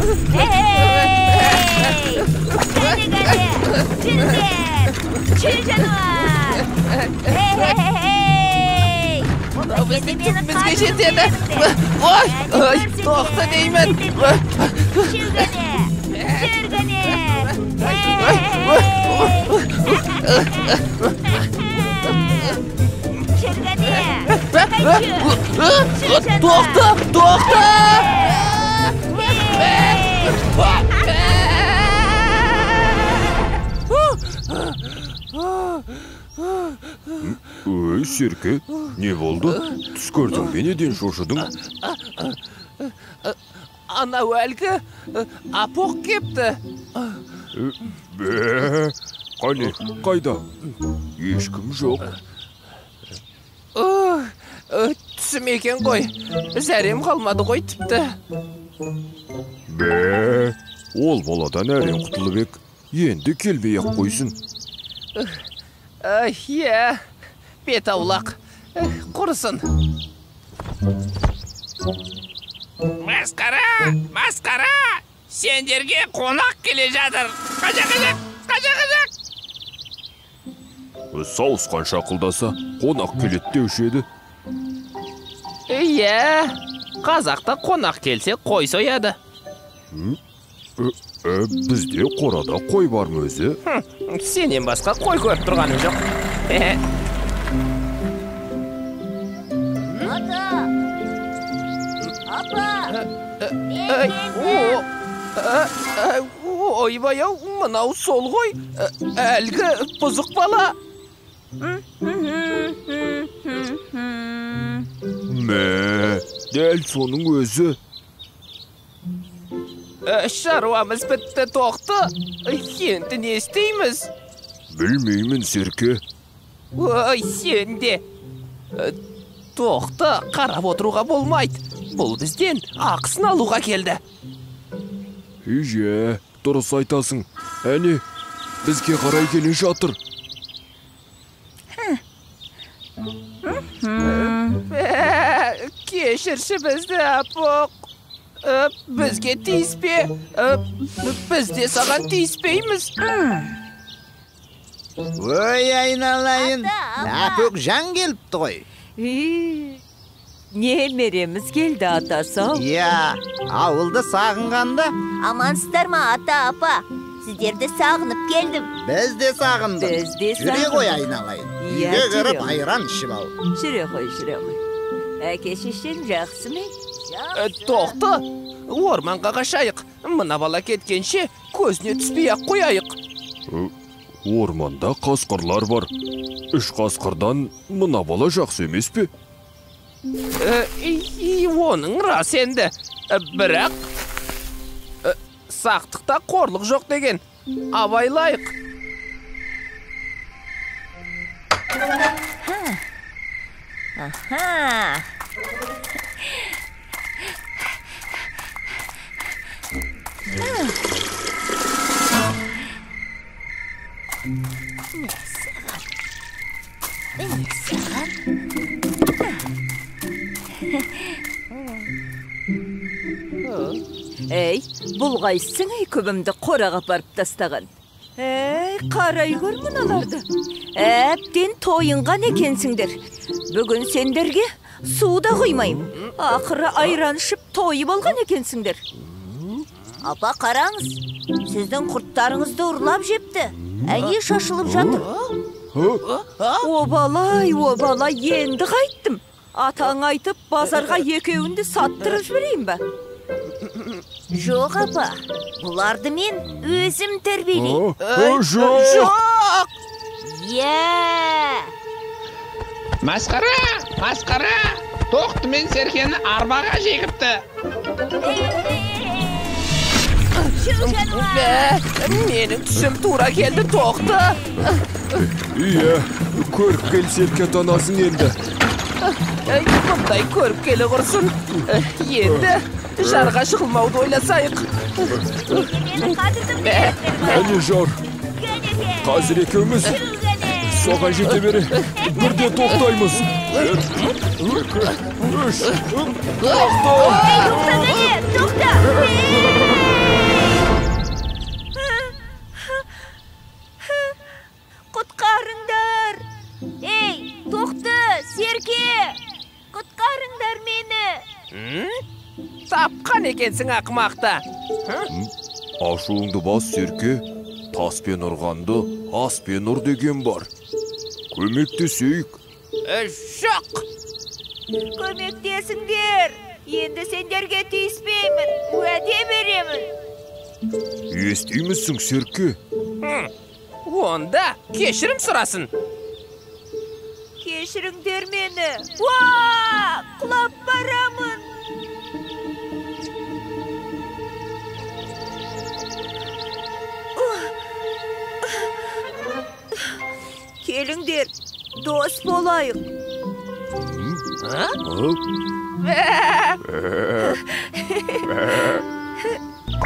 Hey! Gani gani! Çirkin! Çil canavar! Hey! Bizning tubimizga yetyapti. Voy! To'xta deyman. Chirgani! Chirgani! Chirgani! To'xta! Serke, ne oldu? Tuş gördün beni den şoşudun. Ana velki apok kepti. Be, qani, qayda? Hech kim yo'q. Tusim ekan qo'y. Zarim qolmadi qo'y tipti. Be, ol boladan әрең Құтылбек. Endi kelbey-ақ qo'ysin. Ya, betavlaq. Qurisin. Masqara! Senderga qo'noq kele жатыр. Qajaq. Сауысқан шақылдаса, қонақ келеді деуші еді. Қазақта қонақ келсе қой сояды. Бізде қорада қой бар ма өзі? Сенен басқа қой көріп тұрғаным жоқ. Ойбай-ау, мынау сол ғой. Әлгі бұзық бала. Дәл соның өзі. Шаруамыз бітті, тоқты. Енді не істейміз? Білмеймін, Серке. Ой, сенде. Тоқты, қарап отыруға болмайды. Бұл бізден ақысын алуға келді. Дұрыс айтасың. Әне, бізге қарай келе жатыр. Кешірші бізді, апоқ. Бізге тиіспе. Біз де саған тиіспейміз. Ой, айналайын. Апоқ жан келіпті ғой. Немереміз келді атасы. Ауылды сағынғанда. Амансыздар ма ата апа? Сіздерді сағынып келдім. Біз де сағындық. Жүре ғой айналайын. Үйге кіріп айран ішіп ал. Жүре ғой. Әке шешем жақсы ма? Тоқты, орманға қашайық. Мына бала кеткенше көзіне түспей-ақ қояйық. Орманда қасқырлар бар. Үш қасқырдан мына бала жақсы емес пе? Оның рас енді. Бірақ сақтықта қорлық жоқ деген. Абайлайық. Ей, бұл қайсың көбімді қораға барып тастаған. Қарай көр мұналарды. Әптен тойынған екенсіңдер. Бүгін сендерге суда құймайым. Ақыры айран ішіп тойып алған екенсіңдер. Апа қараңыз, сіздің құрттарыңызды ұрлап жепті. Әне шашылып жатыр. Обалай, енді қайттым. Атаң айтып, базарға екеуінді саттырып жіберейін ба? Жоқ, апа. Бұларды мен өзім тәрбиелеймін. Жоқ! Масқара! Тоқты мен Серкені арбаға жегіпті. Менің түсім тура келді, тоқты. Көріп кел Серке танасың енді. Бұндай көріп келі құрсын. Енді жарға шығылмауды ойласайық. Әне жар, қазір екеуміз соған жете бере бірде тоқтаймыз. 1, 2, 3, тоқта! Тоқта! Тапқан екенсің ақымақты. Ашуыңды бас, Серке. Таспен ұрғанды аспен ұр деген бар. Көмектесейік. Жоқ. Көмектесіңдер. Енді сендерге тиіспеймін. Уәде беремін. Естимісің, Серке? Онда кешірім сұрасын. Кешіріңдер мені. Уа! Құлап барамын. Келіңдер, дос болайық.